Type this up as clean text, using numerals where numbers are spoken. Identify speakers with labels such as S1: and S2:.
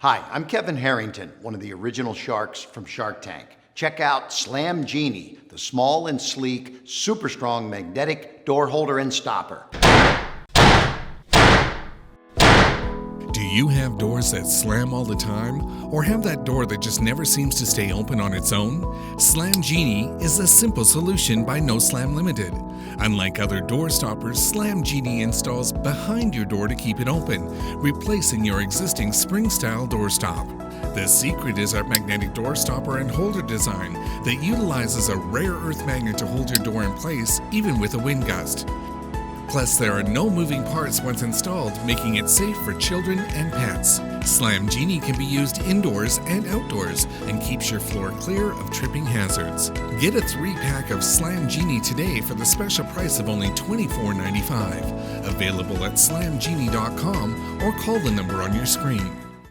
S1: Hi, I'm Kevin Harrington, one of the original sharks from Shark Tank. Check out Slam Genie, the small and sleek, super strong magnetic door holder and stopper.
S2: Do you have doors that slam all the time? Or have that door that just never seems to stay open on its own? Slam Genie is a simple solution by No Slam Ltd. Unlike other door stoppers, Slam Genie installs behind your door to keep it open, replacing your existing spring-style door stop. The secret is our magnetic door stopper and holder design that utilizes a rare earth magnet to hold your door in place, even with a wind gust. Plus, there are no moving parts once installed, making it safe for children and pets. Slam Genie can be used indoors and outdoors and keeps your floor clear of tripping hazards. Get a 3-pack of Slam Genie today for the special price of only $24.95. Available at slamgenie.com or call the number on your screen.